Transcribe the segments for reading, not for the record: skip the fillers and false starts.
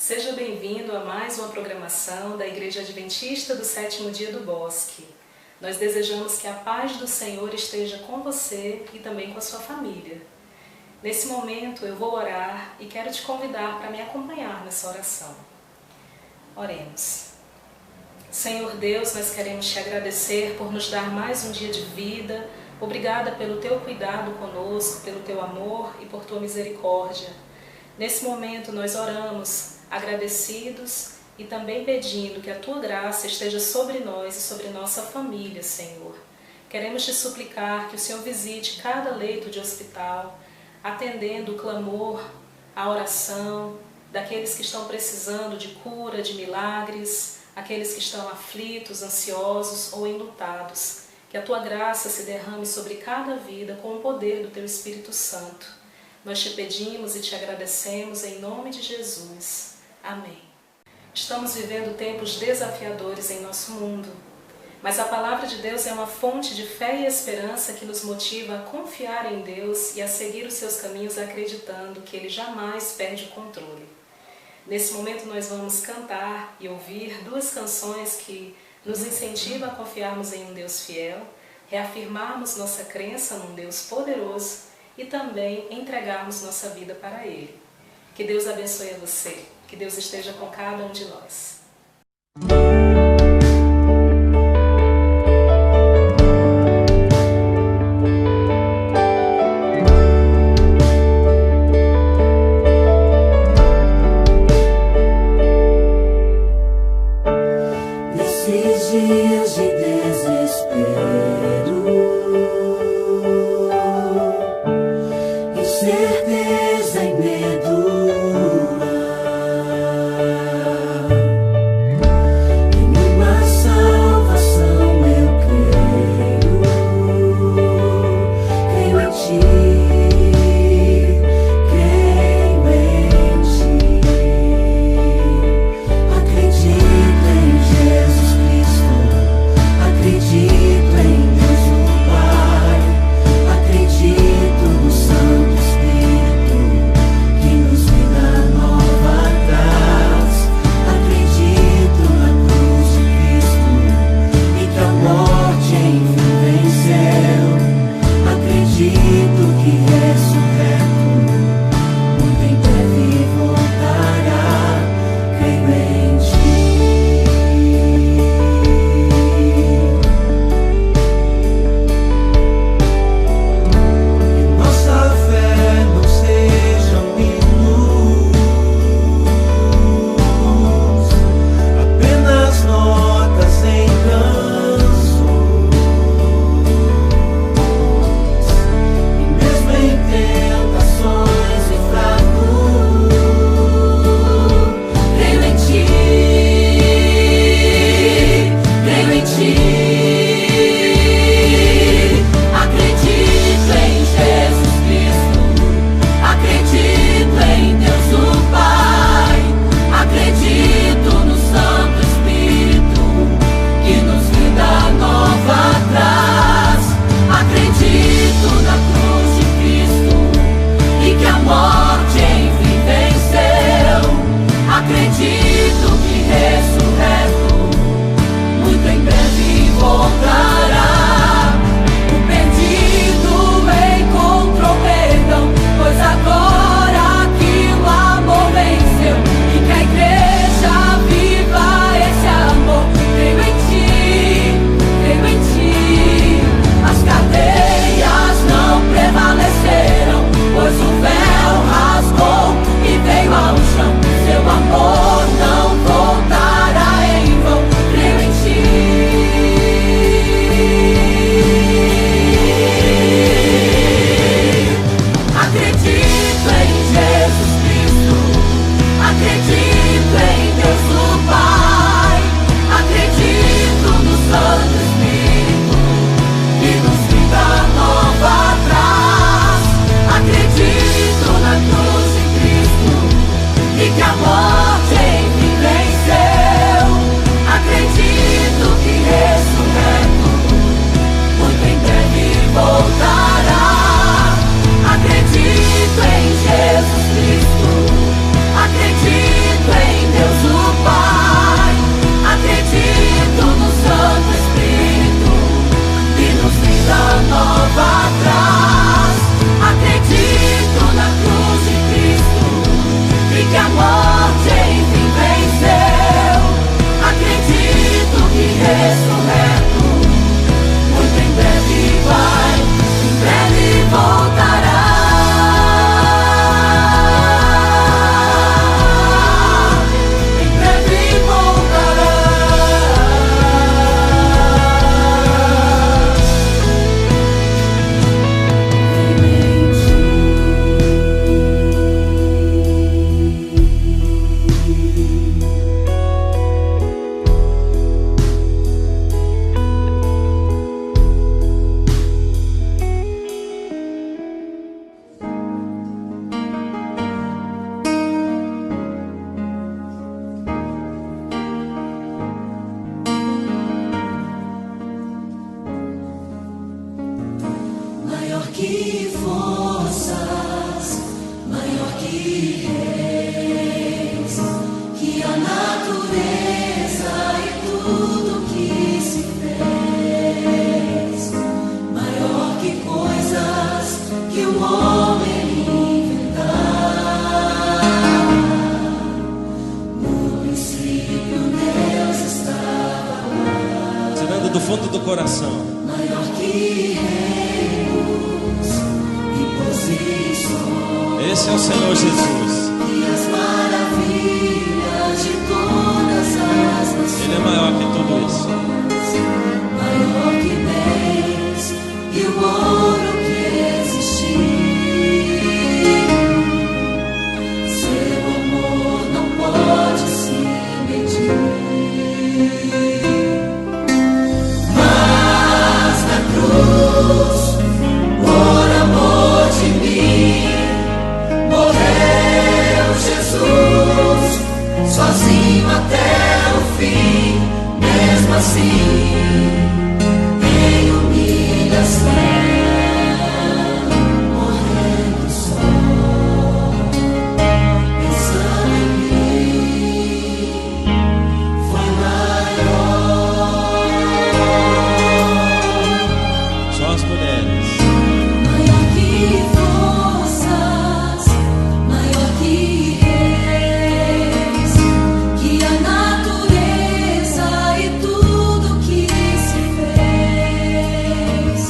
Seja bem-vindo a mais uma programação da Igreja Adventista do Sétimo Dia do Bosque. Nós desejamos que a paz do Senhor esteja com você e também com a sua família. Nesse momento eu vou orar e quero te convidar para me acompanhar nessa oração. Oremos. Senhor Deus, nós queremos te agradecer por nos dar mais um dia de vida. Obrigada pelo teu cuidado conosco, pelo teu amor e por tua misericórdia. Nesse momento nós oramos agradecidos e também pedindo que a tua graça esteja sobre nós e sobre nossa família, Senhor. Queremos te suplicar que o Senhor visite cada leito de hospital, atendendo o clamor, a oração daqueles que estão precisando de cura, de milagres, aqueles que estão aflitos, ansiosos ou enlutados. Que a tua graça se derrame sobre cada vida com o poder do teu Espírito Santo. Nós te pedimos e te agradecemos em nome de Jesus. Amém. Estamos vivendo tempos desafiadores em nosso mundo, mas a palavra de Deus é uma fonte de fé e esperança que nos motiva a confiar em Deus e a seguir os seus caminhos acreditando que Ele jamais perde o controle. Nesse momento nós vamos cantar e ouvir duas canções que nos incentivam a confiarmos em um Deus fiel, reafirmarmos nossa crença num Deus poderoso e também entregarmos nossa vida para Ele. Que Deus abençoe a você, que Deus esteja com cada um de nós. Nesses dias de desespero, incerteza e medo, em uma salvação eu creio, creio em ti, creio em ti, acredito em Jesus Cristo, acredito em Deus o Pai, acredito no Santo Espírito que nos dá nova graça, acredito na cruz de Cristo e que a morte enfim venceu, acredito que ressurreto muito em breve voltará, creio em ti. Que nossa fé não seja um hino, apenas notas em canções, que forças, maior que reis, que a natureza e tudo que se fez, maior que coisas que o homem inventar. No princípio Deus estava lá, tirando do fundo do coração. maior que reinos e posições. Esse é o Senhor Jesus. E as maravilhas de todas as nações. Ele é maior que tudo isso. Maior que bens e o ouro que existiu. Seu amor não pode se medir. Mas na cruz, por amor de mim, morreu Jesus, sozinho até o fim, mesmo assim, em humilhação, morrendo só, pensando em mim, foi maior. Só as mulheres. Maior que forças, maior que reis, que a natureza e tudo que se fez,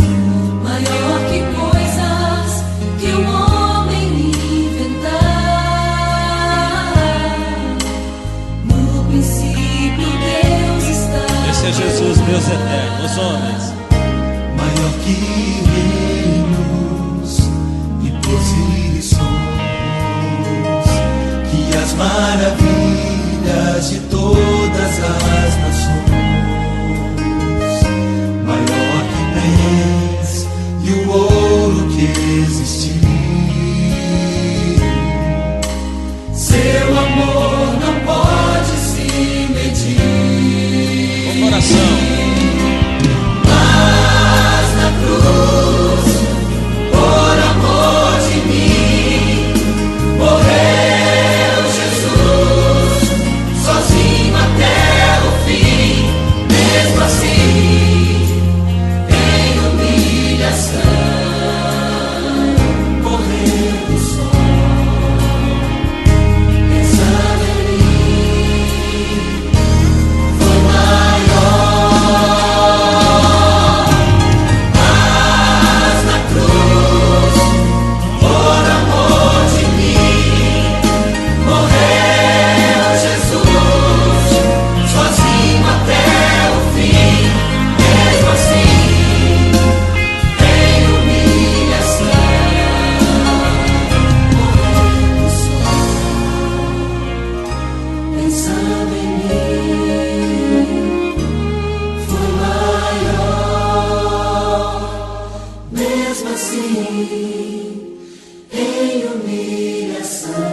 maior que coisas que o homem inventar. No princípio Deus está. Esse é Jesus, Deus eterno. Os homens. Maior que reinos e posições, que as maravilhas de todas as nações, maior que bens e o ouro que existiu. Seu amor não pode se medir. Com coração. Mas na cruz, por amor de mim, morreu Jesus, sozinho até o fim, mesmo assim, em humilhação, morrendo só, pensando em mim, foi maior. Mas na cruz, por amor de mim, morreu Jesus, sozinho até o fim, mesmo assim, em humilhação, morrendo só, pensando em mim, foi maior, mesmo assim, em humilhação,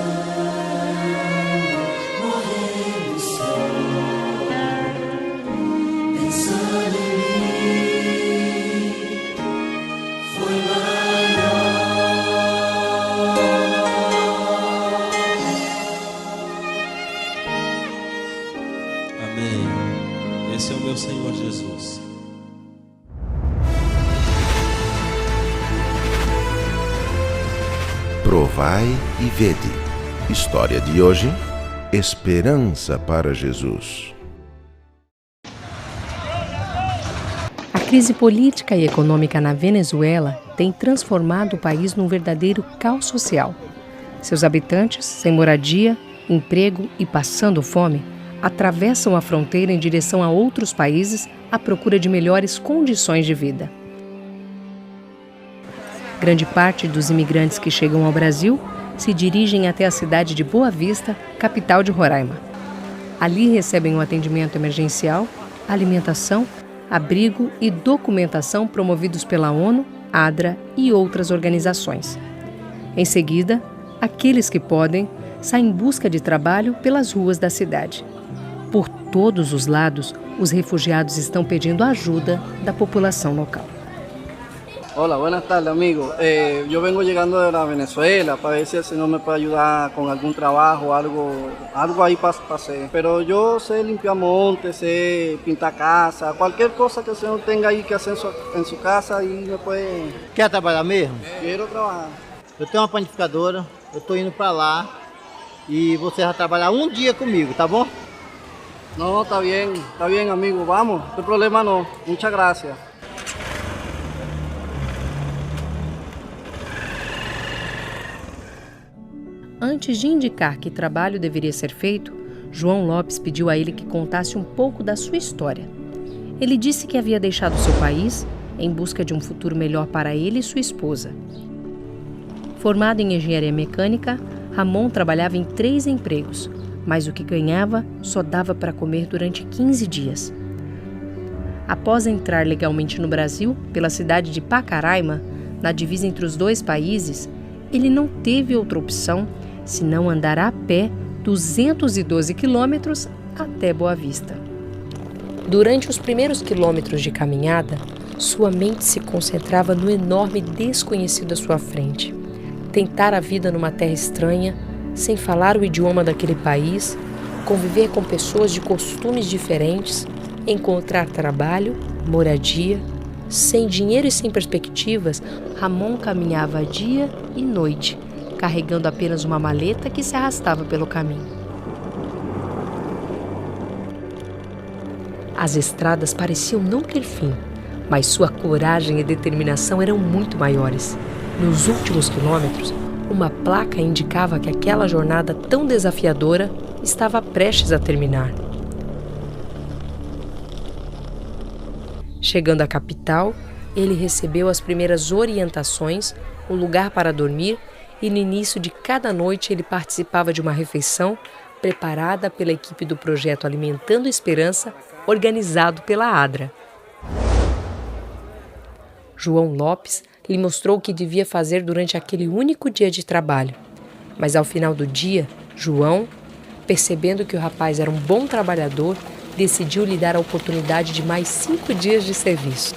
morrendo só, pensando em mim, foi maior. Amém. Esse é o meu Senhor Jesus. Provai e vede. História de hoje: esperança para Jesus. A crise política e econômica na Venezuela tem transformado o país num verdadeiro caos social. Seus habitantes, sem moradia, emprego e passando fome, atravessam a fronteira em direção a outros países à procura de melhores condições de vida. Grande parte dos imigrantes que chegam ao Brasil se dirigem até a cidade de Boa Vista, capital de Roraima. Ali recebem um atendimento emergencial, alimentação, abrigo e documentação promovidos pela ONU, ADRA e outras organizações. Em seguida, aqueles que podem saem em busca de trabalho pelas ruas da cidade. Por todos os lados, os refugiados estão pedindo ajuda da população local. Hola, buenas tardes, amigo. Yo vengo llegando de la Venezuela para ver si el señor me puede ayudar con algún trabajo, algo ahí para hacer. Pero yo sé limpiar montes, sé pintar casa, cualquier cosa que el señor tenga ahí que hacer en su casa y me puede... Quer trabalhar mesmo? Quiero trabajar. Eu tenho uma panificadora, eu tô indo para lá e você vai trabalhar um dia comigo, tá bom? No, está bien, amigo, vamos, no hay problema no. Muchas gracias. Antes de indicar que trabalho deveria ser feito, João Lopes pediu a ele que contasse um pouco da sua história. Ele disse que havia deixado seu país em busca de um futuro melhor para ele e sua esposa. Formado em engenharia mecânica, Ramon trabalhava em 3 empregos, mas o que ganhava só dava para comer durante 15 dias. Após entrar legalmente no Brasil, pela cidade de Pacaraima, na divisa entre os 2 países, ele não teve outra opção senão andar a pé 212 quilômetros até Boa Vista. Durante os primeiros quilômetros de caminhada, sua mente se concentrava no enorme desconhecido à sua frente. Tentar a vida numa terra estranha, sem falar o idioma daquele país, conviver com pessoas de costumes diferentes, encontrar trabalho, moradia. Sem dinheiro e sem perspectivas, Ramon caminhava dia e noite, carregando apenas uma maleta que se arrastava pelo caminho. As estradas pareciam não ter fim, mas sua coragem e determinação eram muito maiores. Nos últimos quilômetros, uma placa indicava que aquela jornada tão desafiadora estava prestes a terminar. Chegando à capital, ele recebeu as primeiras orientações, um lugar para dormir e no início de cada noite ele participava de uma refeição preparada pela equipe do projeto Alimentando Esperança, organizado pela ADRA. João Lopes lhe mostrou o que devia fazer durante aquele único dia de trabalho. Mas ao final do dia, João, percebendo que o rapaz era um bom trabalhador, decidiu lhe dar a oportunidade de mais 5 dias de serviço.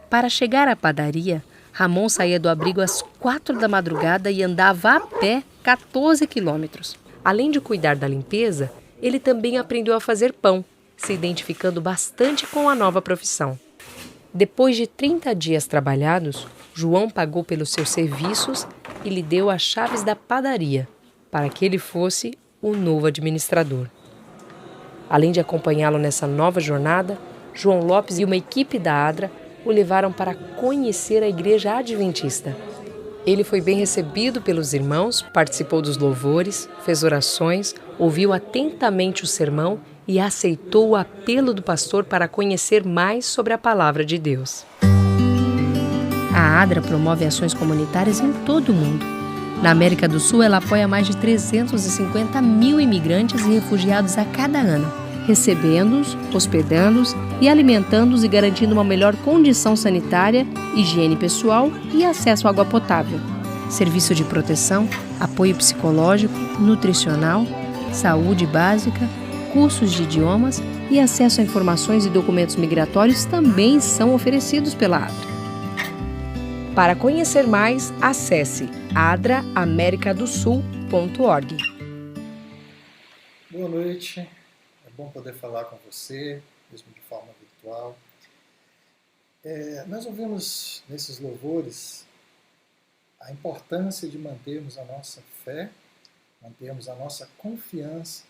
Para chegar à padaria, Ramon saía do abrigo às 4 da madrugada e andava a pé 14 quilômetros. Além de cuidar da limpeza, ele também aprendeu a fazer pão, se identificando bastante com a nova profissão. Depois de 30 dias trabalhados, João pagou pelos seus serviços e lhe deu as chaves da padaria, para que ele fosse o novo administrador. Além de acompanhá-lo nessa nova jornada, João Lopes e uma equipe da ADRA o levaram para conhecer a Igreja Adventista. Ele foi bem recebido pelos irmãos, participou dos louvores, fez orações, ouviu atentamente o sermão e aceitou o apelo do pastor para conhecer mais sobre a palavra de Deus. A ADRA promove ações comunitárias em todo o mundo. Na América do Sul, ela apoia mais de 350 mil imigrantes e refugiados a cada ano, recebendo-os, hospedando-os e alimentando-os e garantindo uma melhor condição sanitária, higiene pessoal e acesso à água potável, serviço de proteção, apoio psicológico, nutricional, saúde básica, cursos de idiomas e acesso a informações e documentos migratórios também são oferecidos pela ADRA. Para conhecer mais, acesse adraamericadosul.org. Boa noite, é bom poder falar com você, mesmo de forma virtual. Nós ouvimos nesses louvores a importância de mantermos a nossa fé, mantermos a nossa confiança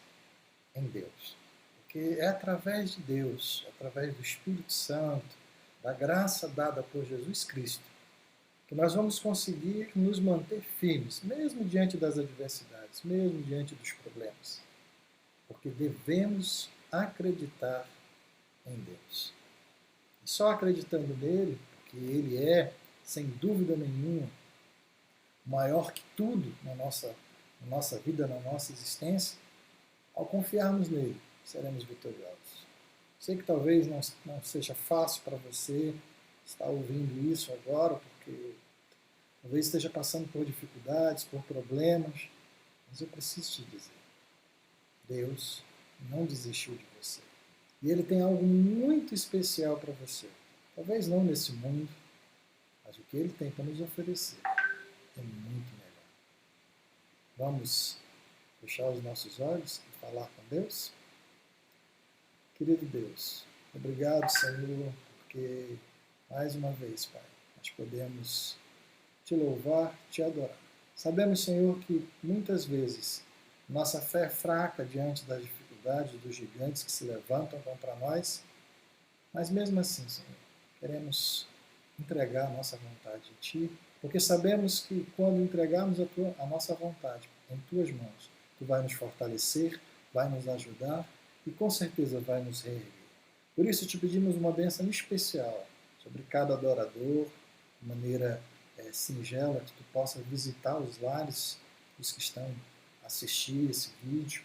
em Deus. Porque é através de Deus, através do Espírito Santo, da graça dada por Jesus Cristo, que nós vamos conseguir nos manter firmes, mesmo diante das adversidades, mesmo diante dos problemas. Porque devemos acreditar em Deus. E só acreditando nele, porque ele é, sem dúvida nenhuma, maior que tudo na nossa vida, na nossa existência, ao confiarmos nele, seremos vitoriosos. Sei que talvez não seja fácil para você estar ouvindo isso agora, porque talvez esteja passando por dificuldades, por problemas, mas eu preciso te dizer, Deus não desistiu de você. E Ele tem algo muito especial para você. Talvez não nesse mundo, mas o que Ele tem para nos oferecer é muito melhor. Vamos fechar os nossos olhos e falar com Deus? Querido Deus, obrigado, Senhor, porque mais uma vez, Pai, nós podemos te louvar, te adorar. Sabemos, Senhor, que muitas vezes nossa fé é fraca diante das dificuldades dos gigantes que se levantam contra nós, mas mesmo assim, Senhor, queremos entregar a nossa vontade a Ti, porque sabemos que quando entregarmos a nossa vontade em Tuas mãos, Tu vai nos fortalecer, vai nos ajudar e com certeza vai nos reerguer. Por isso te pedimos uma bênção especial sobre cada adorador, de maneira singela, que Tu possa visitar os lares dos que estão a assistir esse vídeo.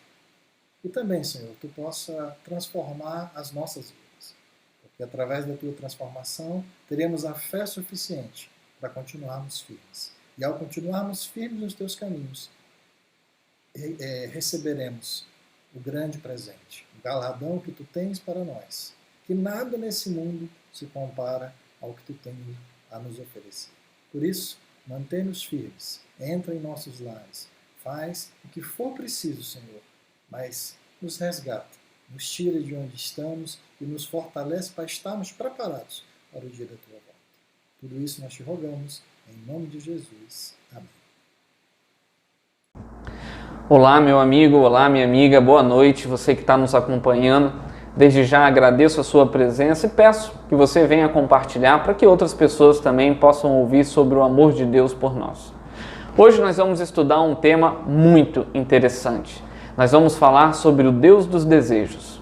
E também, Senhor, Tu possa transformar as nossas vidas. Porque através da Tua transformação, teremos a fé suficiente para continuarmos firmes. E ao continuarmos firmes nos Teus caminhos, receberemos o grande presente, o galardão que Tu tens para nós. Que nada nesse mundo se compara ao que Tu tens a nos oferecer. Por isso, mantém-nos firmes, entra em nossos lares, faz o que for preciso, Senhor, mas nos resgata, nos tira de onde estamos e nos fortalece para estarmos preparados para o dia da Tua volta. Tudo isso nós te rogamos, em nome de Jesus. Amém. Olá, meu amigo, olá, minha amiga, boa noite, você que está nos acompanhando. Desde já agradeço a sua presença e peço que você venha compartilhar para que outras pessoas também possam ouvir sobre o amor de Deus por nós. Hoje nós vamos estudar um tema muito interessante. Nós vamos falar sobre o Deus dos desejos.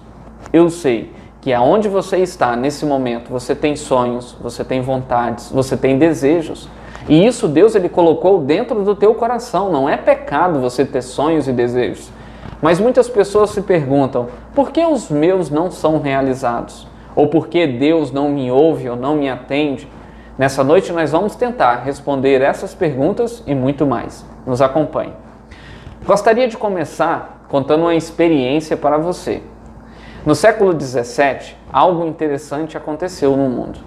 Eu sei que aonde você está nesse momento, você tem sonhos, você tem vontades, você tem desejos. E isso Deus Ele colocou dentro do teu coração. Não é pecado você ter sonhos e desejos. Mas muitas pessoas se perguntam, por que os meus não são realizados? Ou por que Deus não me ouve ou não me atende? Nessa noite nós vamos tentar responder essas perguntas e muito mais. Nos acompanhe. Gostaria de começar contando uma experiência para você. No século XVII, algo interessante aconteceu no mundo.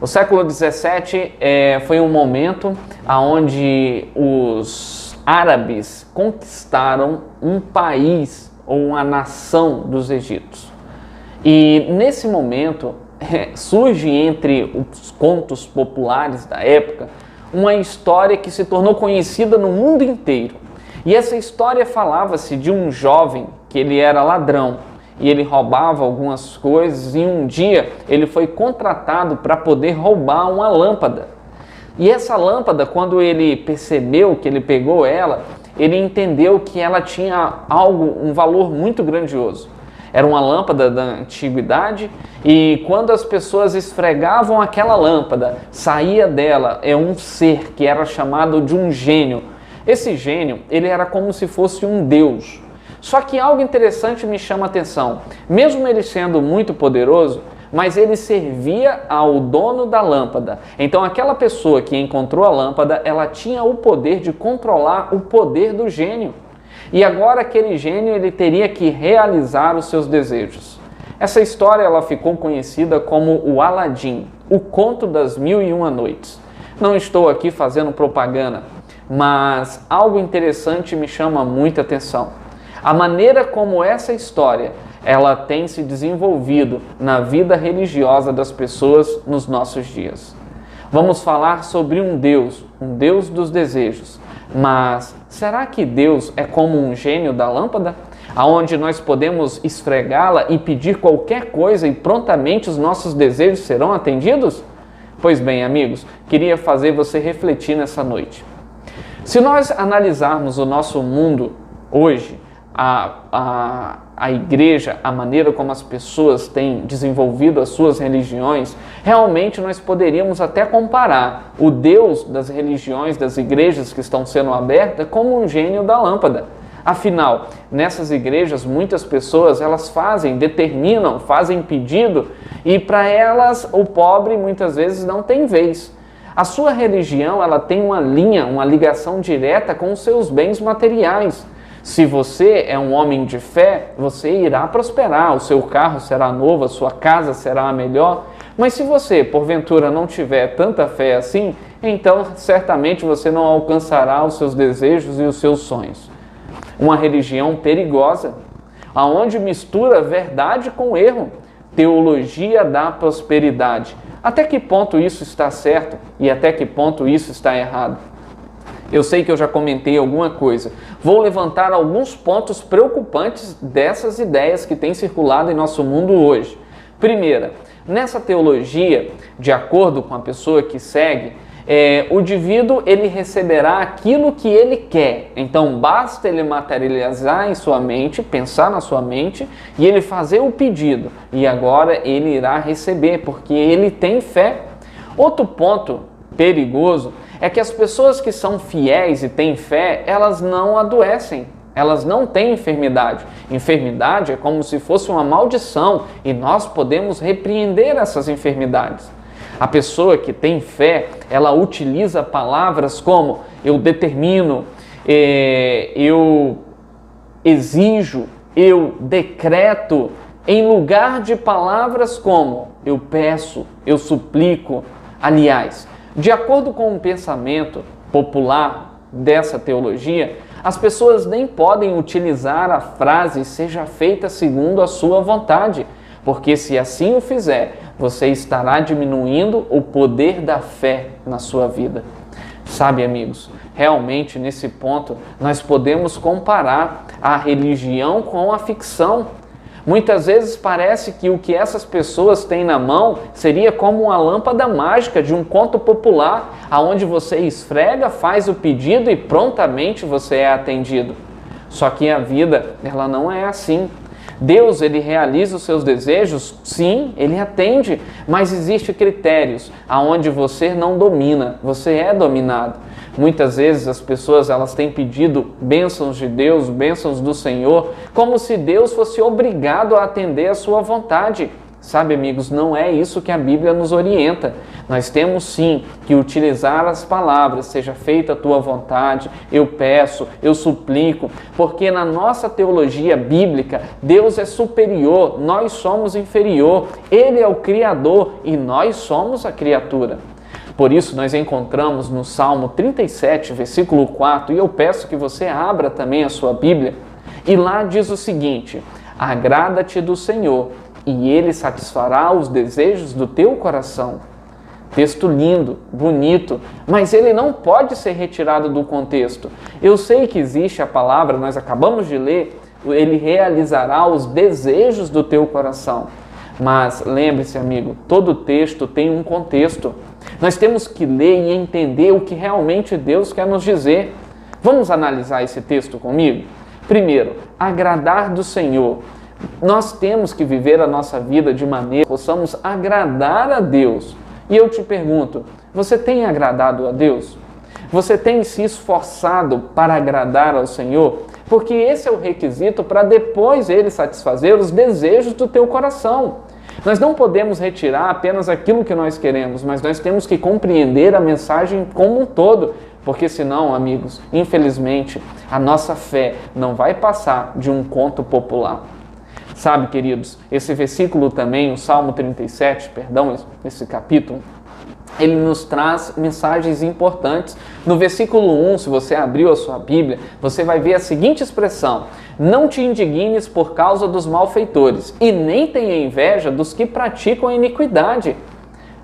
O século XVII foi um momento onde os árabes conquistaram um país ou uma nação dos egípcios. E nesse momento surge entre os contos populares da época uma história que se tornou conhecida no mundo inteiro. E essa história falava-se de um jovem que ele era ladrão e ele roubava algumas coisas e um dia ele foi contratado para poder roubar uma lâmpada. E essa lâmpada, quando ele percebeu que ele pegou ela, ele entendeu que ela tinha um valor muito grandioso. Era uma lâmpada da antiguidade e quando as pessoas esfregavam aquela lâmpada, saía dela um ser que era chamado de um gênio. Esse gênio, ele era como se fosse um deus. Só que algo interessante me chama a atenção. Mesmo ele sendo muito poderoso, mas ele servia ao dono da lâmpada. Então aquela pessoa que encontrou a lâmpada, ela tinha o poder de controlar o poder do gênio. E agora aquele gênio ele teria que realizar os seus desejos. Essa história ela ficou conhecida como o Aladim, o conto das 1001 noites. Não estou aqui fazendo propaganda, mas algo interessante me chama muita atenção. A maneira como essa história ela tem se desenvolvido na vida religiosa das pessoas nos nossos dias. Vamos falar sobre um Deus dos desejos. Mas será que Deus é como um gênio da lâmpada? Onde nós podemos esfregá-la e pedir qualquer coisa e prontamente os nossos desejos serão atendidos? Pois bem, amigos, queria fazer você refletir nessa noite. Se nós analisarmos o nosso mundo hoje, a igreja, a maneira como as pessoas têm desenvolvido as suas religiões, realmente nós poderíamos até comparar o Deus das religiões, das igrejas que estão sendo abertas, como um gênio da lâmpada. Afinal, nessas igrejas, muitas pessoas elas determinam, fazem pedido, e para elas o pobre muitas vezes não tem vez. A sua religião ela tem uma ligação direta com os seus bens materiais. Se você é um homem de fé, você irá prosperar, o seu carro será novo, a sua casa será a melhor. Mas se você, porventura, não tiver tanta fé assim, então certamente você não alcançará os seus desejos e os seus sonhos. Uma religião perigosa, aonde mistura verdade com erro, teologia da prosperidade. Até que ponto isso está certo e até que ponto isso está errado? Eu sei que eu já comentei alguma coisa. Vou levantar alguns pontos preocupantes dessas ideias que têm circulado em nosso mundo hoje. Primeira, nessa teologia, de acordo com a pessoa que segue, o indivíduo ele receberá aquilo que ele quer. Então basta ele materializar em sua mente, pensar na sua mente e ele fazer o pedido. E agora ele irá receber, porque ele tem fé. Outro ponto perigoso é que as pessoas que são fiéis e têm fé, elas não adoecem, elas não têm enfermidade. Enfermidade é como se fosse uma maldição e nós podemos repreender essas enfermidades. A pessoa que tem fé, ela utiliza palavras como eu determino, eu exijo, eu decreto, em lugar de palavras como eu peço, eu suplico. Aliás, de acordo com o pensamento popular dessa teologia, as pessoas nem podem utilizar a frase seja feita segundo a sua vontade, porque se assim o fizer, você estará diminuindo o poder da fé na sua vida. Sabe, amigos, realmente nesse ponto nós podemos comparar a religião com a ficção. Muitas vezes parece que o que essas pessoas têm na mão seria como uma lâmpada mágica de um conto popular, aonde você esfrega, faz o pedido e prontamente você é atendido. Só que a vida, ela não é assim. Deus, ele realiza os seus desejos, sim, ele atende, mas existem critérios aonde você não domina, você é dominado. Muitas vezes as pessoas elas têm pedido bênçãos de Deus, bênçãos do Senhor, como se Deus fosse obrigado a atender a sua vontade. Sabe, amigos, não é isso que a Bíblia nos orienta. Nós temos sim que utilizar as palavras, seja feita a tua vontade, eu peço, eu suplico, porque na nossa teologia bíblica, Deus é superior, nós somos inferior, Ele é o Criador e nós somos a criatura. Por isso nós encontramos no Salmo 37, versículo 4, e eu peço que você abra também a sua Bíblia, e lá diz o seguinte: agrada-te do Senhor, e Ele satisfará os desejos do teu coração. Texto lindo, bonito, mas ele não pode ser retirado do contexto. Eu sei que existe a palavra, nós acabamos de ler, Ele realizará os desejos do teu coração. Mas lembre-se, amigo, todo texto tem um contexto. Nós temos que ler e entender o que realmente Deus quer nos dizer. Vamos analisar esse texto comigo? Primeiro, agradar do Senhor. Nós temos que viver a nossa vida de maneira que possamos agradar a Deus. E eu te pergunto, você tem agradado a Deus? Você tem se esforçado para agradar ao Senhor? Porque esse é o requisito para depois Ele satisfazer os desejos do teu coração. Nós não podemos retirar apenas aquilo que nós queremos, mas nós temos que compreender a mensagem como um todo, porque senão, amigos, infelizmente, a nossa fé não vai passar de um conto popular. Sabe, queridos, esse versículo também, o Salmo 37, esse capítulo, ele nos traz mensagens importantes. No versículo 1, se você abriu a sua Bíblia, você vai ver a seguinte expressão: não te indignes por causa dos malfeitores, e nem tenha inveja dos que praticam a iniquidade.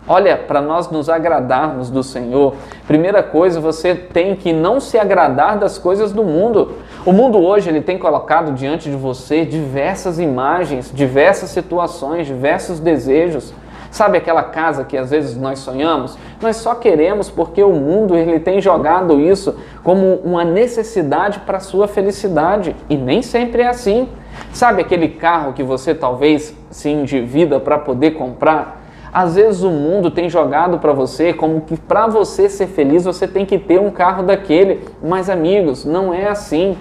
Olha, para nós nos agradarmos do Senhor, primeira coisa, você tem que não se agradar das coisas do mundo. O mundo hoje ele tem colocado diante de você diversas imagens, diversas situações, diversos desejos. Sabe aquela casa que às vezes nós sonhamos? Nós só queremos porque o mundo ele tem jogado isso como uma necessidade para a sua felicidade. E nem sempre é assim. Sabe aquele carro que você talvez se endivida para poder comprar? Às vezes o mundo tem jogado para você como que para você ser feliz você tem que ter um carro daquele. Mas amigos, não é assim.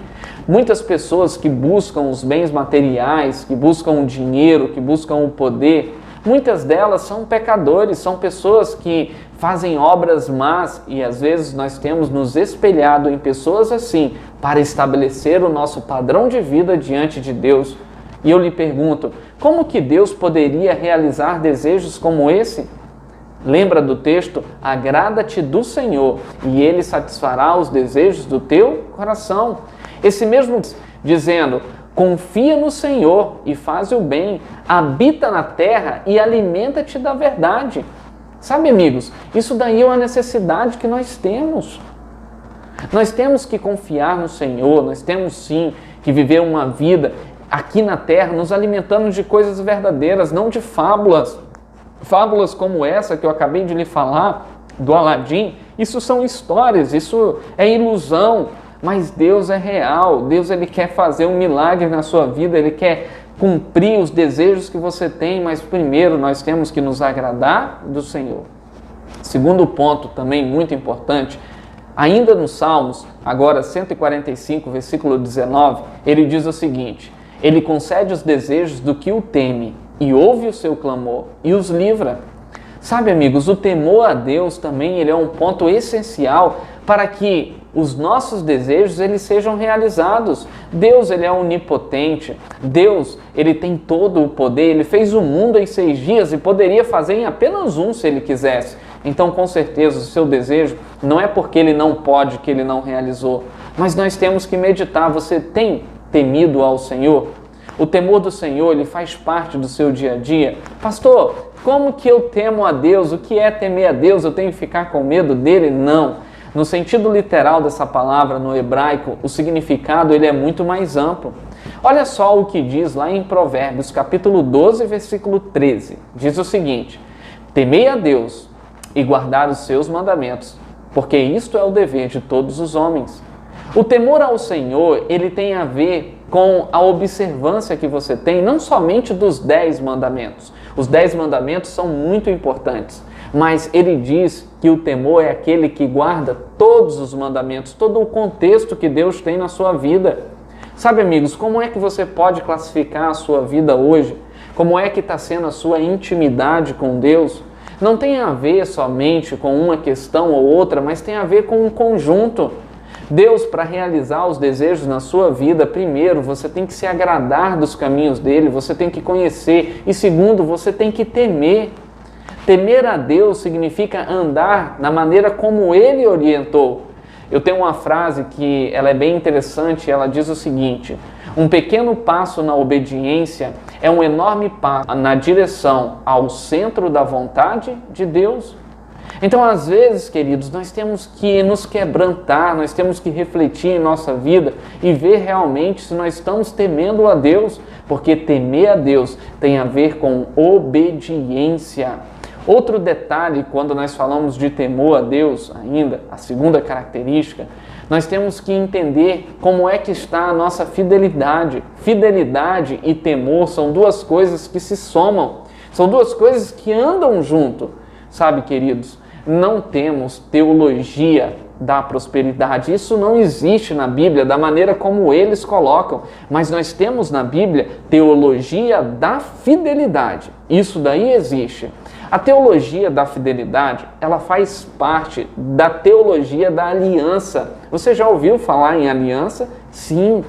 Muitas pessoas que buscam os bens materiais, que buscam o dinheiro, que buscam o poder, Muitas delas são pecadores, são pessoas que fazem obras más e às vezes nós temos nos espelhado em pessoas assim para estabelecer o nosso padrão de vida diante de Deus. E eu lhe pergunto, como que Deus poderia realizar desejos como esse? Lembra do texto? Agrada-te do Senhor e Ele satisfará os desejos do teu coração. Esse mesmo dizendo, confia no Senhor e faz o bem, habita na terra e alimenta-te da verdade. Sabe, amigos, isso daí é uma necessidade que nós temos. Nós temos que confiar no Senhor, nós temos sim que viver uma vida aqui na terra, nos alimentando de coisas verdadeiras, não de fábulas. Fábulas como essa que eu acabei de lhe falar, do Aladim, isso são histórias, isso é ilusão, mas Deus é real. Deus ele quer fazer um milagre na sua vida, Ele quer cumprir os desejos que você tem, mas primeiro nós temos que nos agradar do Senhor. Segundo ponto também muito importante, ainda nos Salmos, agora 145, versículo 19, ele diz o seguinte, Ele concede os desejos do que o teme, e ouve o seu clamor, e os livra. Sabe, amigos, o temor a Deus também ele é um ponto essencial para que os nossos desejos eles sejam realizados. Deus ele é onipotente, Deus ele tem todo o poder, Ele fez o mundo em 6 dias e poderia fazer em apenas um se Ele quisesse. Então, com certeza, o seu desejo não é porque Ele não pode que Ele não realizou, mas nós temos que meditar. Você tem temido ao Senhor? O temor do Senhor, ele faz parte do seu dia a dia. Pastor, como que eu temo a Deus? O que é temer a Deus? Eu tenho que ficar com medo dele? Não. No sentido literal dessa palavra, no hebraico, o significado ele é muito mais amplo. Olha só o que diz lá em Provérbios, capítulo 12, versículo 13. Diz o seguinte, temei a Deus e guardar os seus mandamentos, porque isto é o dever de todos os homens. O temor ao Senhor, ele tem a ver com a observância que você tem, não somente dos 10 mandamentos. Os 10 mandamentos são muito importantes, mas ele diz que o temor é aquele que guarda todos os mandamentos, todo o contexto que Deus tem na sua vida. Sabe, amigos, como é que você pode classificar a sua vida hoje? Como é que está sendo a sua intimidade com Deus? Não tem a ver somente com uma questão ou outra, mas tem a ver com um conjunto. Deus, para realizar os desejos na sua vida, primeiro, você tem que se agradar dos caminhos dele, você tem que conhecer, e segundo, você tem que temer. Temer a Deus significa andar na maneira como ele orientou. Eu tenho uma frase que ela é bem interessante, ela diz o seguinte, um pequeno passo na obediência é um enorme passo na direção ao centro da vontade de Deus. Então, às vezes, queridos, nós temos que nos quebrantar, nós temos que refletir em nossa vida e ver realmente se nós estamos temendo a Deus, porque temer a Deus tem a ver com obediência. Outro detalhe, quando nós falamos de temor a Deus ainda, a segunda característica, nós temos que entender como é que está a nossa fidelidade. Fidelidade e temor são duas coisas que se somam, são duas coisas que andam junto. Sabe, queridos, não temos teologia da prosperidade. Isso não existe na Bíblia da maneira como eles colocam, mas nós temos na Bíblia teologia da fidelidade. Isso daí existe. A teologia da fidelidade, ela faz parte da teologia da aliança. Você já ouviu falar em aliança? Sim.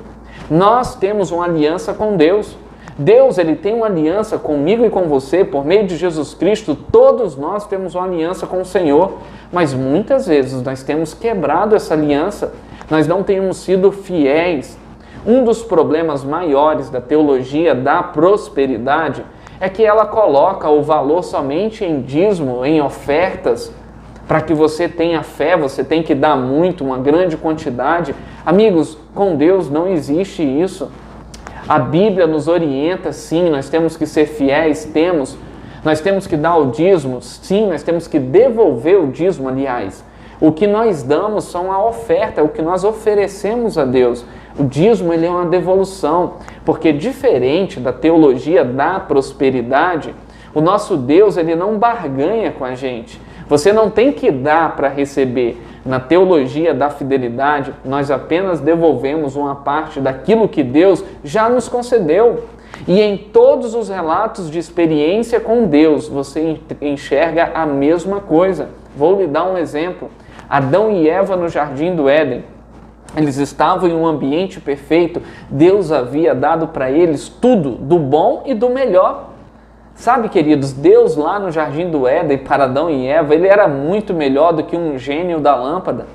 Nós temos uma aliança com Deus. Deus, ele tem uma aliança comigo e com você, por meio de Jesus Cristo, todos nós temos uma aliança com o Senhor, mas muitas vezes nós temos quebrado essa aliança, nós não temos sido fiéis. Um dos problemas maiores da teologia da prosperidade é que ela coloca o valor somente em dízimo, em ofertas. Para que você tenha fé, você tem que dar muito, uma grande quantidade. Amigos, com Deus não existe isso. A Bíblia nos orienta, sim, nós temos que ser fiéis, nós temos que dar o dízimo, sim, nós temos que devolver o dízimo, aliás. O que nós damos são a oferta, o que nós oferecemos a Deus. O dízimo ele é uma devolução, porque diferente da teologia da prosperidade, o nosso Deus ele não barganha com a gente. Você não tem que dar para receber. Na teologia da fidelidade, nós apenas devolvemos uma parte daquilo que Deus já nos concedeu. E em todos os relatos de experiência com Deus, você enxerga a mesma coisa. Vou lhe dar um exemplo. Adão e Eva no Jardim do Éden. Eles estavam em um ambiente perfeito. Deus havia dado para eles tudo, do bom e do melhor. Sabe, queridos, Deus lá no Jardim do Éden, para Adão e Eva, ele era muito melhor do que um gênio da lâmpada.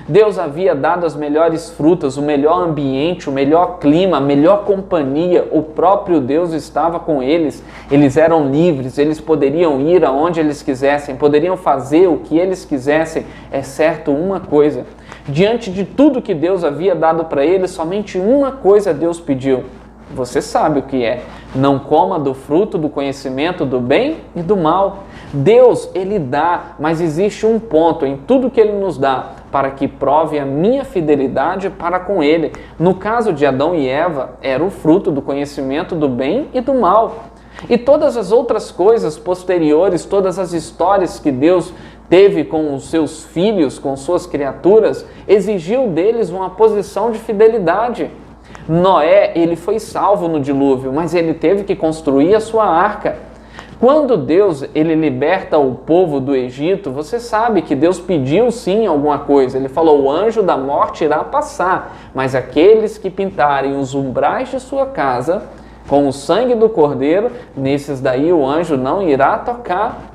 Deus havia dado as melhores frutas, o melhor ambiente, o melhor clima, a melhor companhia. O próprio Deus estava com eles. Eles eram livres, eles poderiam ir aonde eles quisessem, poderiam fazer o que eles quisessem. É certo uma coisa, diante de tudo que Deus havia dado para eles, somente uma coisa Deus pediu. Você sabe o que é. Não coma do fruto do conhecimento do bem e do mal. Deus, ele dá, mas existe um ponto em tudo que ele nos dá, para que prove a minha fidelidade para com ele. No caso de Adão e Eva, era o fruto do conhecimento do bem e do mal. E todas as outras coisas posteriores, todas as histórias que Deus teve com os seus filhos, com suas criaturas, exigiu deles uma posição de fidelidade. Noé, ele foi salvo no dilúvio, mas ele teve que construir a sua arca. Quando Deus, ele liberta o povo do Egito, você sabe que Deus pediu sim alguma coisa. Ele falou, o anjo da morte irá passar, mas aqueles que pintarem os umbrais de sua casa com o sangue do cordeiro, nesses daí o anjo não irá tocar.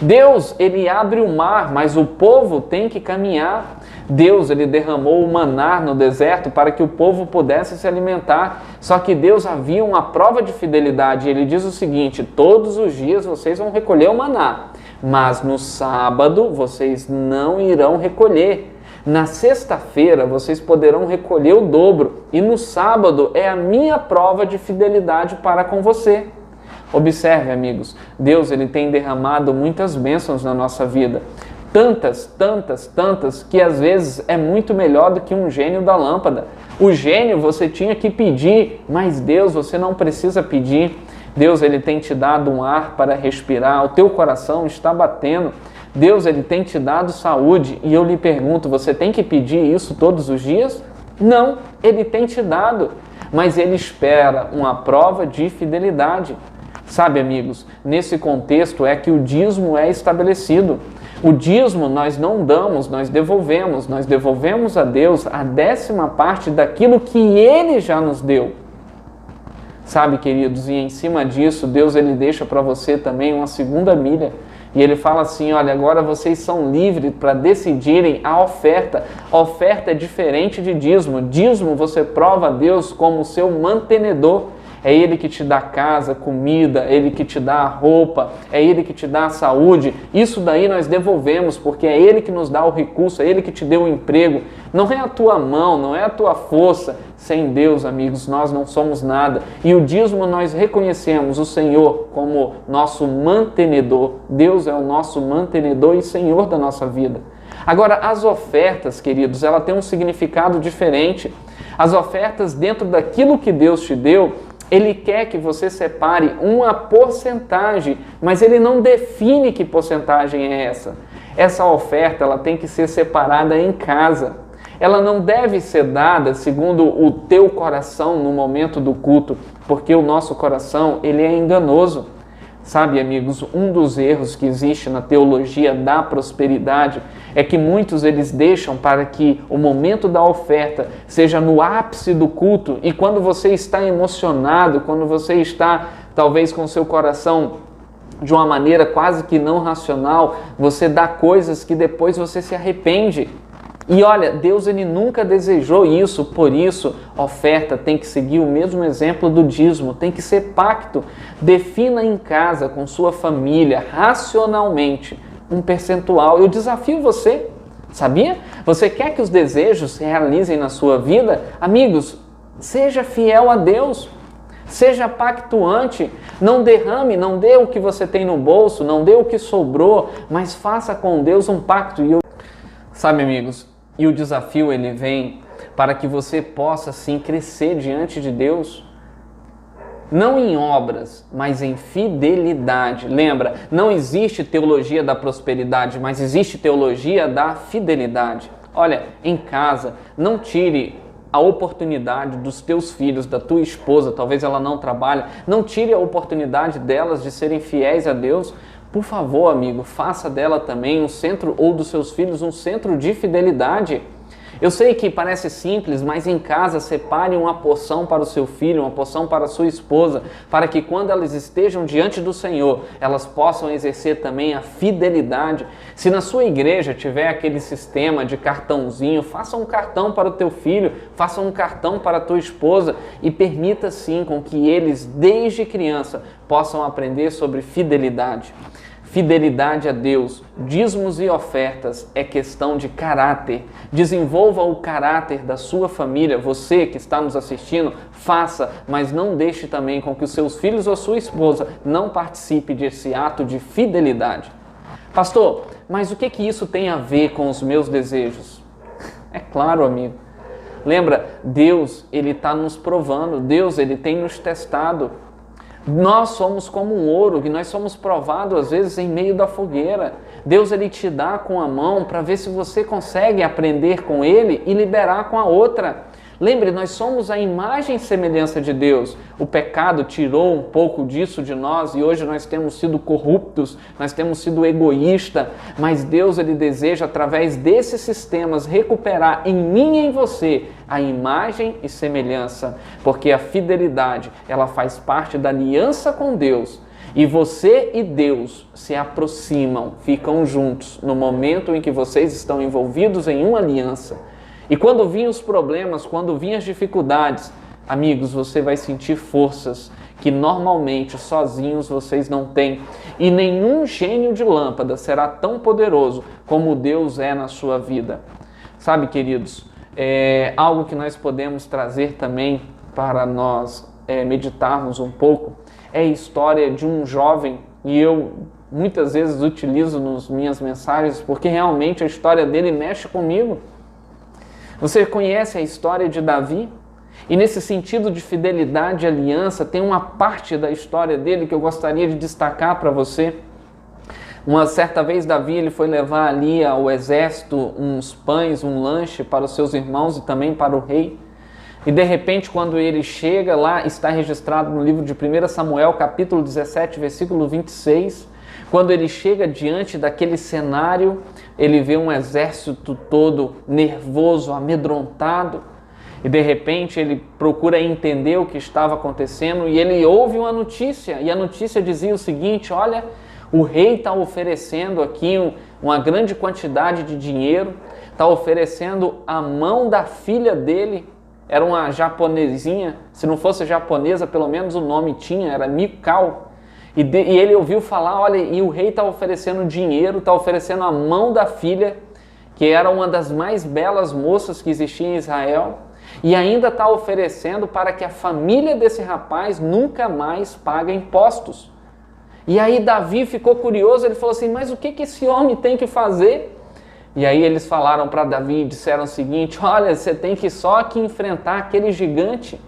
Deus, ele abre o mar, mas o povo tem que caminhar. Deus, ele derramou o maná no deserto para que o povo pudesse se alimentar. Só que Deus havia uma prova de fidelidade. Ele diz o seguinte, todos os dias vocês vão recolher o maná, mas no sábado vocês não irão recolher. Na sexta-feira vocês poderão recolher o dobro. E no sábado é a minha prova de fidelidade para com você. Observe, amigos, Deus, ele tem derramado muitas bênçãos na nossa vida. Tantas, que às vezes é muito melhor do que um gênio da lâmpada. O gênio você tinha que pedir, mas Deus você não precisa pedir. Deus, ele tem te dado um ar para respirar, o teu coração está batendo. Deus, ele tem te dado saúde. E eu lhe pergunto, você tem que pedir isso todos os dias? Não, ele tem te dado, mas ele espera uma prova de fidelidade. Sabe, amigos, nesse contexto é que o dízimo é estabelecido. O dízimo nós não damos, nós devolvemos a Deus a 10ª parte daquilo que Ele já nos deu. Sabe, queridos, e em cima disso, Deus ele deixa para você também uma segunda milha. E Ele fala assim, olha, agora vocês são livres para decidirem a oferta. A oferta é diferente de dízimo. Dízimo você prova a Deus como seu mantenedor. É Ele que te dá casa, comida, é Ele que te dá a roupa, é Ele que te dá a saúde. Isso daí nós devolvemos, porque é Ele que nos dá o recurso, é Ele que te deu o emprego. Não é a tua mão, não é a tua força. Sem Deus, amigos, nós não somos nada. E o dízimo nós reconhecemos o Senhor como nosso mantenedor. Deus é o nosso mantenedor e Senhor da nossa vida. Agora, as ofertas, queridos, ela tem um significado diferente. As ofertas, dentro daquilo que Deus te deu, Ele quer que você separe uma porcentagem, mas Ele não define que porcentagem é essa. Essa oferta ela tem que ser separada em casa. Ela não deve ser dada segundo o teu coração no momento do culto, porque o nosso coração ele é enganoso. Sabe, amigos, um dos erros que existe na teologia da prosperidade é que muitos eles deixam para que o momento da oferta seja no ápice do culto e quando você está emocionado, quando você está talvez com o seu coração de uma maneira quase que não racional, você dá coisas que depois você se arrepende. E olha, Deus ele nunca desejou isso, por isso a oferta tem que seguir o mesmo exemplo do dízimo, tem que ser pacto. Defina em casa, com sua família, racionalmente, um percentual. Eu desafio você, sabia? Você quer que os desejos se realizem na sua vida? Amigos, seja fiel a Deus, seja pactuante, não derrame, não dê o que você tem no bolso, não dê o que sobrou, mas faça com Deus um pacto. Sabe, amigos, e o desafio ele vem para que você possa sim crescer diante de Deus, não em obras, mas em fidelidade. Lembra, não existe teologia da prosperidade, mas existe teologia da fidelidade. Olha, em casa, não tire a oportunidade dos teus filhos, da tua esposa, talvez ela não trabalhe, não tire a oportunidade delas de serem fiéis a Deus. Por favor, amigo, faça dela também um centro, ou dos seus filhos, um centro de fidelidade. Eu sei que parece simples, mas em casa separe uma porção para o seu filho, uma porção para a sua esposa, para que quando elas estejam diante do Senhor, elas possam exercer também a fidelidade. Se na sua igreja tiver aquele sistema de cartãozinho, faça um cartão para o teu filho, faça um cartão para a tua esposa e permita sim com que eles, desde criança, possam aprender sobre fidelidade. Fidelidade a Deus, dízimos e ofertas é questão de caráter. Desenvolva o caráter da sua família. Você que está nos assistindo, faça, mas não deixe também com que os seus filhos ou sua esposa não participe desse ato de fidelidade. Pastor, mas o que isso tem a ver com os meus desejos? É claro, amigo. Lembra, Deus, Ele está nos provando, Deus, Ele tem nos testado. Nós somos como um ouro, que nós somos provados às vezes em meio da fogueira. Deus, Ele te dá com a mão para ver se você consegue aprender com Ele e liberar com a outra. Lembre, nós somos a imagem e semelhança de Deus. O pecado tirou um pouco disso de nós e hoje nós temos sido corruptos, nós temos sido egoístas, mas Deus, Ele deseja, através desses sistemas, recuperar em mim e em você a imagem e semelhança, porque a fidelidade, ela faz parte da aliança com Deus. E você e Deus se aproximam, ficam juntos no momento em que vocês estão envolvidos em uma aliança. E quando vinham os problemas, quando vinham as dificuldades, amigos, você vai sentir forças que normalmente sozinhos vocês não têm. E nenhum gênio de lâmpada será tão poderoso como Deus é na sua vida. Sabe, queridos, algo que nós podemos trazer também para nós meditarmos um pouco é a história de um jovem, e eu muitas vezes utilizo nas minhas mensagens porque realmente a história dele mexe comigo. Você conhece a história de Davi? E nesse sentido de fidelidade e aliança, tem uma parte da história dele que eu gostaria de destacar para você. Uma certa vez Davi ele foi levar ali ao exército uns pães, um lanche para os seus irmãos e também para o rei. E de repente, quando ele chega lá, está registrado no livro de 1 Samuel, capítulo 17, versículo 26, quando ele chega diante daquele cenário, ele vê um exército todo nervoso, amedrontado, e de repente ele procura entender o que estava acontecendo e ele ouve uma notícia, e a notícia dizia o seguinte: olha, o rei está oferecendo aqui uma grande quantidade de dinheiro, está oferecendo a mão da filha dele, era uma japonesinha, se não fosse japonesa, pelo menos o nome tinha, era Mikau. E ele ouviu falar, olha, e o rei está oferecendo dinheiro, está oferecendo a mão da filha, que era uma das mais belas moças que existia em Israel, e ainda está oferecendo para que a família desse rapaz nunca mais pague impostos. E aí Davi ficou curioso, ele falou assim, mas o que esse homem tem que fazer? E aí eles falaram para Davi e disseram o seguinte, olha, você tem que só aqui enfrentar aquele gigante.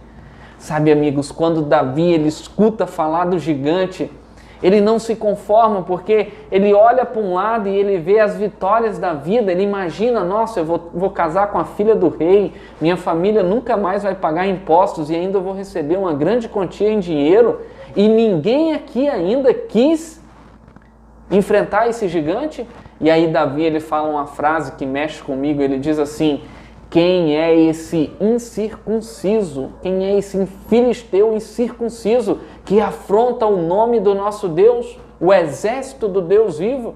Sabe, amigos, quando Davi ele escuta falar do gigante, ele não se conforma, porque ele olha para um lado e ele vê as vitórias da vida, ele imagina, nossa, eu vou casar com a filha do rei, minha família nunca mais vai pagar impostos e ainda eu vou receber uma grande quantia em dinheiro, e ninguém aqui ainda quis enfrentar esse gigante. E aí Davi ele fala uma frase que mexe comigo, ele diz assim, quem é esse incircunciso? Quem é esse filisteu incircunciso que afronta o nome do nosso Deus, o exército do Deus vivo?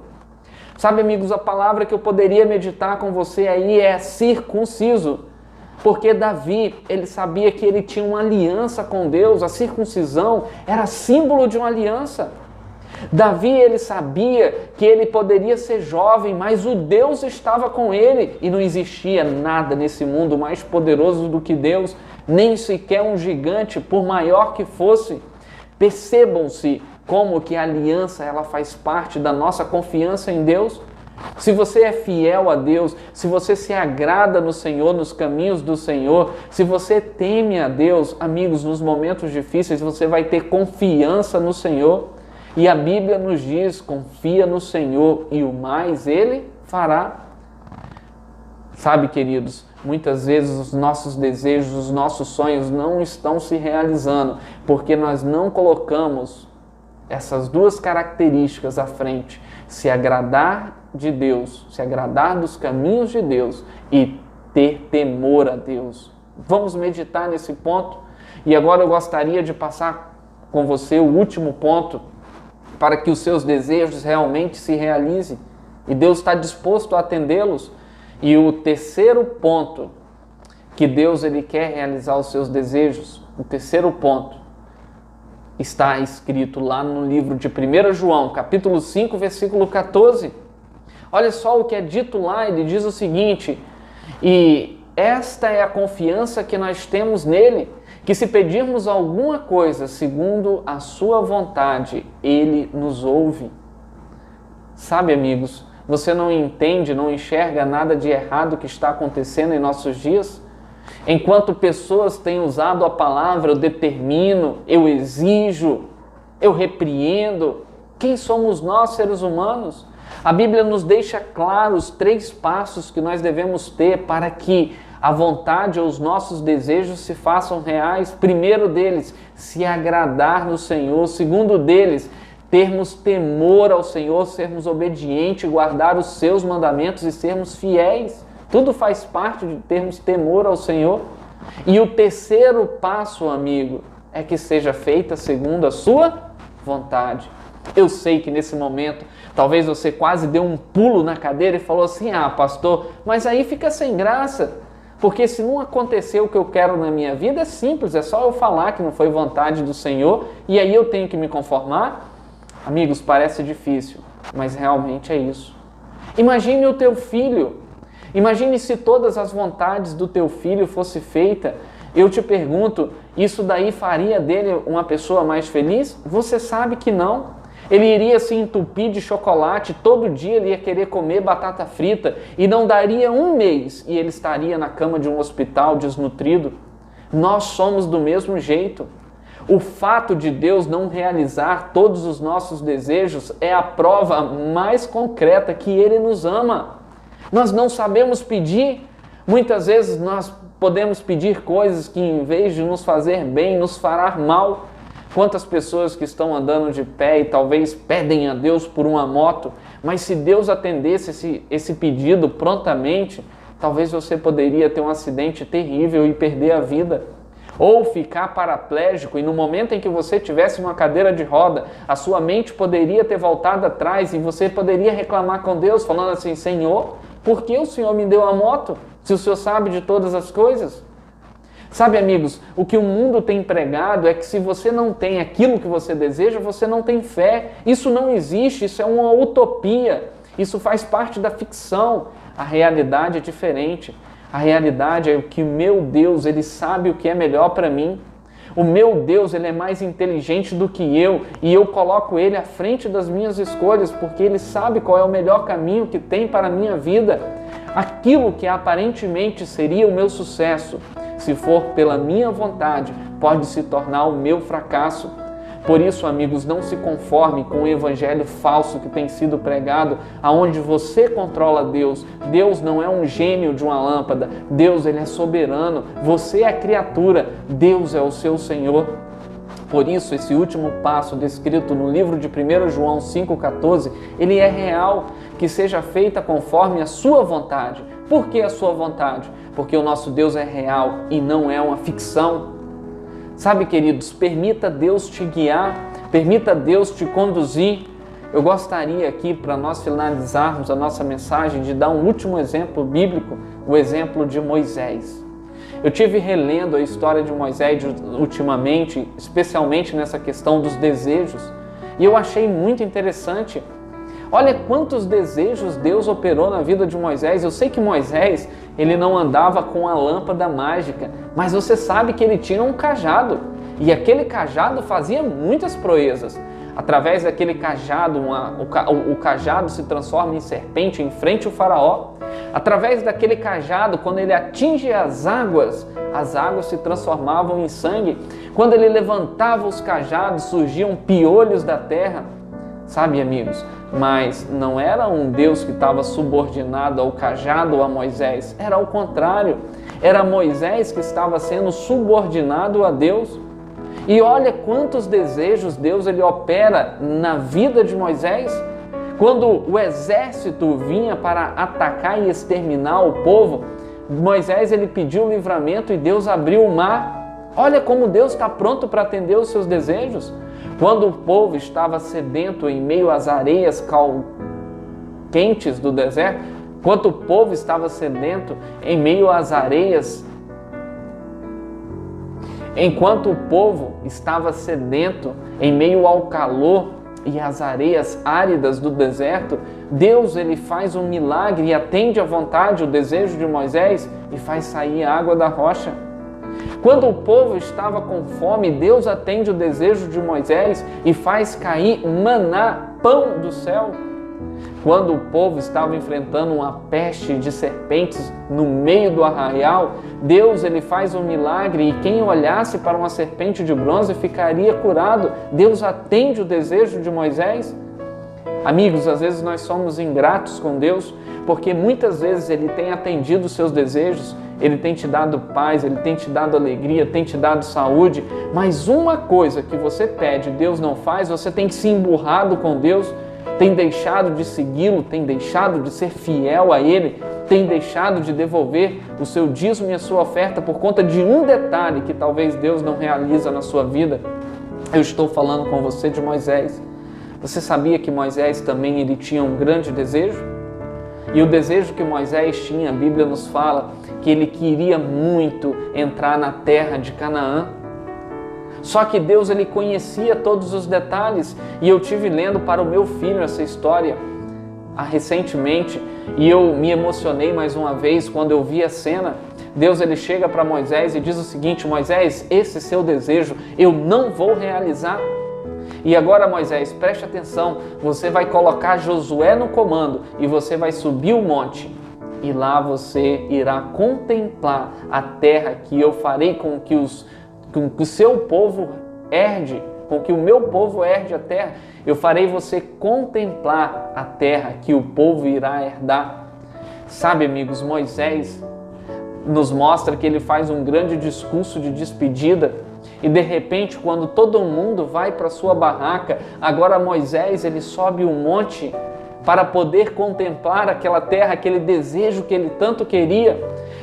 Sabe, amigos, a palavra que eu poderia meditar com você aí é circunciso. Porque Davi, ele sabia que ele tinha uma aliança com Deus, a circuncisão era símbolo de uma aliança. Davi, ele sabia que ele poderia ser jovem, mas o Deus estava com ele e não existia nada nesse mundo mais poderoso do que Deus, nem sequer um gigante, por maior que fosse. Percebam-se como que a aliança ela faz parte da nossa confiança em Deus. Se você é fiel a Deus, se você se agrada no Senhor, nos caminhos do Senhor, se você teme a Deus, amigos, nos momentos difíceis você vai ter confiança no Senhor. E a Bíblia nos diz, confia no Senhor e o mais Ele fará. Sabe, queridos, muitas vezes os nossos desejos, os nossos sonhos não estão se realizando porque nós não colocamos essas duas características à frente: se agradar de Deus, se agradar dos caminhos de Deus e ter temor a Deus. Vamos meditar nesse ponto. E agora eu gostaria de passar com você o último ponto para que os seus desejos realmente se realizem. E Deus está disposto a atendê-los. E o terceiro ponto que Deus ele quer realizar os seus desejos, o terceiro ponto, está escrito lá no livro de 1 João, capítulo 5, versículo 14. Olha só o que é dito lá, ele diz o seguinte: e esta é a confiança que nós temos nele, que se pedirmos alguma coisa segundo a sua vontade, ele nos ouve. Sabe, amigos, você não entende, não enxerga nada de errado que está acontecendo em nossos dias? Enquanto pessoas têm usado a palavra eu determino, eu exijo, eu repreendo, quem somos nós, seres humanos? A Bíblia nos deixa claros os 3 passos que nós devemos ter para que a vontade ou os nossos desejos se façam reais. Primeiro deles, se agradar no Senhor. Segundo deles, termos temor ao Senhor, sermos obedientes, guardar os seus mandamentos e sermos fiéis. Tudo faz parte de termos temor ao Senhor. E o terceiro passo, amigo, é que seja feita segundo a sua vontade. Eu sei que nesse momento, talvez você quase deu um pulo na cadeira e falou assim: ah, pastor, mas aí fica sem graça. Porque se não acontecer o que eu quero na minha vida, é simples, é só eu falar que não foi vontade do Senhor e aí eu tenho que me conformar? Amigos, parece difícil, mas realmente é isso. Imagine o teu filho. Imagine se todas as vontades do teu filho fossem feitas. Eu te pergunto, isso daí faria dele uma pessoa mais feliz? Você sabe que não. Ele iria se entupir de chocolate, todo dia ele ia querer comer batata frita e não daria um mês e ele estaria na cama de um hospital desnutrido. Nós somos do mesmo jeito. O fato de Deus não realizar todos os nossos desejos é a prova mais concreta que Ele nos ama. Nós não sabemos pedir. Muitas vezes nós podemos pedir coisas que, em vez de nos fazer bem, nos fará mal. Quantas pessoas que estão andando de pé e talvez pedem a Deus por uma moto, mas se Deus atendesse esse pedido prontamente, talvez você poderia ter um acidente terrível e perder a vida. Ou ficar paraplégico e no momento em que você tivesse uma cadeira de roda, a sua mente poderia ter voltado atrás e você poderia reclamar com Deus, falando assim: Senhor, por que o Senhor me deu a moto, se o Senhor sabe de todas as coisas? Sabe, amigos, o que o mundo tem pregado é que se você não tem aquilo que você deseja, você não tem fé. Isso não existe, isso é uma utopia, isso faz parte da ficção. A realidade é diferente. A realidade é que o meu Deus, Ele sabe o que é melhor para mim. O meu Deus, Ele é mais inteligente do que eu e eu coloco Ele à frente das minhas escolhas porque Ele sabe qual é o melhor caminho que tem para a minha vida. Aquilo que aparentemente seria o meu sucesso, se for pela minha vontade, pode se tornar o meu fracasso. Por isso, amigos, não se conforme com o evangelho falso que tem sido pregado, aonde você controla Deus. Deus não é um gênio de uma lâmpada. Deus, Ele é soberano. Você é criatura. Deus é o seu Senhor. Por isso, esse último passo descrito no livro de 1 João 5,14, ele é real, que seja feita conforme a sua vontade. Por que a sua vontade? Porque o nosso Deus é real e não é uma ficção. Sabe, queridos, permita Deus te guiar, permita Deus te conduzir. Eu gostaria aqui, para nós finalizarmos a nossa mensagem, de dar um último exemplo bíblico, o exemplo de Moisés. Eu tive relendo a história de Moisés ultimamente, especialmente nessa questão dos desejos, e eu achei muito interessante. Olha quantos desejos Deus operou na vida de Moisés. Eu sei que Moisés, ele não andava com a lâmpada mágica, mas você sabe que ele tinha um cajado, e aquele cajado fazia muitas proezas. Através daquele cajado, o cajado se transforma em serpente em frente ao faraó. Através daquele cajado, quando ele atinge as águas se transformavam em sangue. Quando ele levantava os cajados, surgiam piolhos da terra. Sabe, amigos, Mas não era um Deus que estava subordinado ao cajado ou a Moisés, era ao contrário. Era Moisés que estava sendo subordinado a Deus. E olha quantos desejos Deus ele opera na vida de Moisés. Quando o exército vinha para atacar e exterminar o povo, Moisés ele pediu o livramento e Deus abriu o mar. Olha como Deus está pronto para atender os seus desejos. Quando o povo estava sedento em meio às areias quentes do deserto, enquanto o povo estava sedento em meio às areias, enquanto o povo estava sedento em meio ao calor e às areias áridas do deserto, Deus ele faz um milagre e atende à vontade, o desejo de Moisés e faz sair a água da rocha. Quando o povo estava com fome, Deus atende o desejo de Moisés e faz cair maná, pão do céu. Quando o povo estava enfrentando uma peste de serpentes no meio do arraial, Deus ele faz um milagre e quem olhasse para uma serpente de bronze ficaria curado. Deus atende o desejo de Moisés. Amigos, às vezes nós somos ingratos com Deus, porque muitas vezes Ele tem atendido os seus desejos, Ele tem te dado paz, Ele tem te dado alegria, tem te dado saúde, mas uma coisa que você pede, Deus não faz, você tem se emburrado com Deus, tem deixado de segui-lo, tem deixado de ser fiel a Ele, tem deixado de devolver o seu dízimo e a sua oferta por conta de um detalhe que talvez Deus não realiza na sua vida. Eu estou falando com você de Moisés. Você sabia que Moisés também ele tinha um grande desejo? E o desejo que Moisés tinha, a Bíblia nos fala que ele queria muito entrar na terra de Canaã. Só que Deus ele conhecia todos os detalhes e eu tive lendo para o meu filho essa história recentemente e eu me emocionei mais uma vez quando eu vi a cena. Deus ele chega para Moisés e diz o seguinte: Moisés, esse seu desejo eu não vou realizar. E agora, Moisés, preste atenção, você vai colocar Josué no comando e você vai subir o monte. E lá você irá contemplar a terra que eu farei com que o seu povo herde, com que o meu povo herde a terra. Eu farei você contemplar a terra que o povo irá herdar. Sabe, amigos, Moisés nos mostra que ele faz um grande discurso de despedida. E de repente, quando todo mundo vai para sua barraca, agora Moisés ele sobe um monte para poder contemplar aquela terra, aquele desejo que ele tanto queria.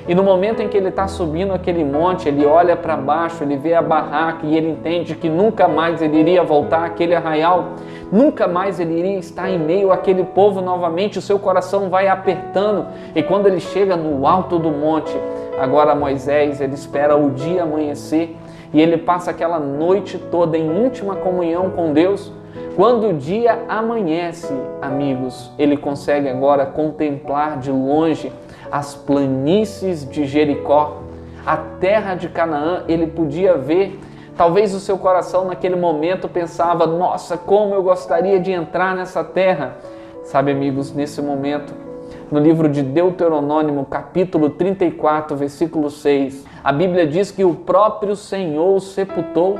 E no momento em que ele está subindo aquele monte, ele olha para baixo, ele vê a barraca e ele entende que nunca mais ele iria voltar àquele arraial, nunca mais ele iria estar em meio àquele povo novamente. O seu coração vai apertando e quando ele chega no alto do monte, agora Moisés ele espera o dia amanhecer. E ele passa aquela noite toda em íntima comunhão com Deus. Quando o dia amanhece, amigos, ele consegue agora contemplar de longe as planícies de Jericó, a terra de Canaã. Ele podia ver, talvez o seu coração naquele momento pensava: nossa, como eu gostaria de entrar nessa terra. Sabe, amigos, nesse momento, no livro de Deuteronômio, capítulo 34, versículo 6, a Bíblia diz que o próprio Senhor o sepultou.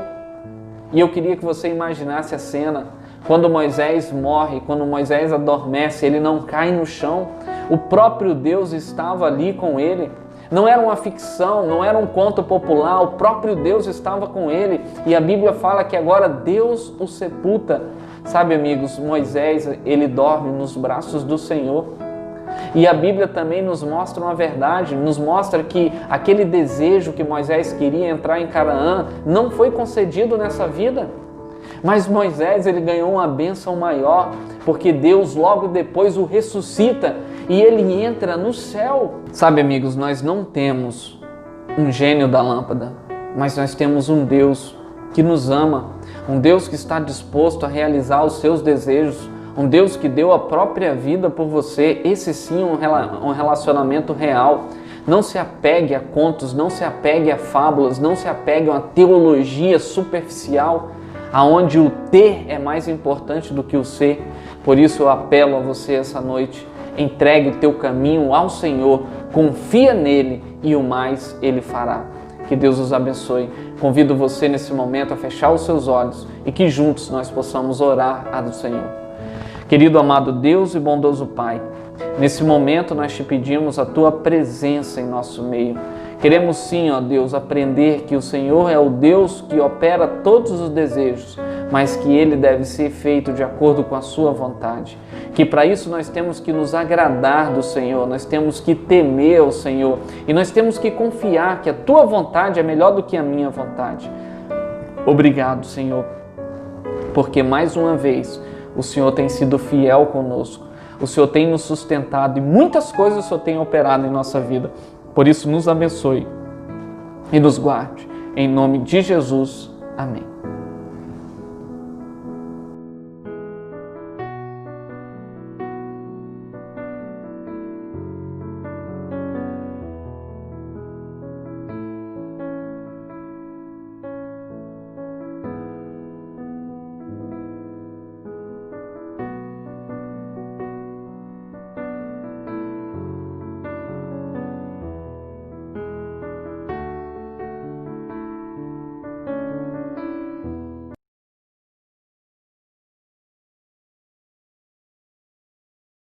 E eu queria que você imaginasse a cena. Quando Moisés morre, quando Moisés adormece, ele não cai no chão. O próprio Deus estava ali com ele. Não era uma ficção, não era um conto popular, o próprio Deus estava com ele. E a Bíblia fala que agora Deus o sepulta. Sabe, amigos, Moisés, ele dorme nos braços do Senhor. E a Bíblia também nos mostra uma verdade, nos mostra que aquele desejo que Moisés queria entrar em Canaã não foi concedido nessa vida. Mas Moisés ele ganhou uma bênção maior, porque Deus logo depois o ressuscita e ele entra no céu. Sabe, amigos, nós não temos um gênio da lâmpada, mas nós temos um Deus que nos ama, um Deus que está disposto a realizar os seus desejos, um Deus que deu a própria vida por você. Esse sim é um relacionamento real. Não se apegue a contos, não se apegue a fábulas, não se apegue a uma teologia superficial, aonde o ter é mais importante do que o ser. Por isso eu apelo a você essa noite: entregue o teu caminho ao Senhor, confia nele e o mais ele fará. Que Deus os abençoe. Convido você nesse momento a fechar os seus olhos e que juntos nós possamos orar ao Senhor. Querido amado Deus e bondoso Pai, nesse momento nós te pedimos a Tua presença em nosso meio. Queremos sim, ó Deus, aprender que o Senhor é o Deus que opera todos os desejos, mas que Ele deve ser feito de acordo com a Sua vontade. Que para isso nós temos que nos agradar do Senhor, nós temos que temer o Senhor e nós temos que confiar que a Tua vontade é melhor do que a minha vontade. Obrigado, Senhor, porque mais uma vez o Senhor tem sido fiel conosco, o Senhor tem nos sustentado e muitas coisas o Senhor tem operado em nossa vida. Por isso, nos abençoe e nos guarde. Em nome de Jesus. Amém.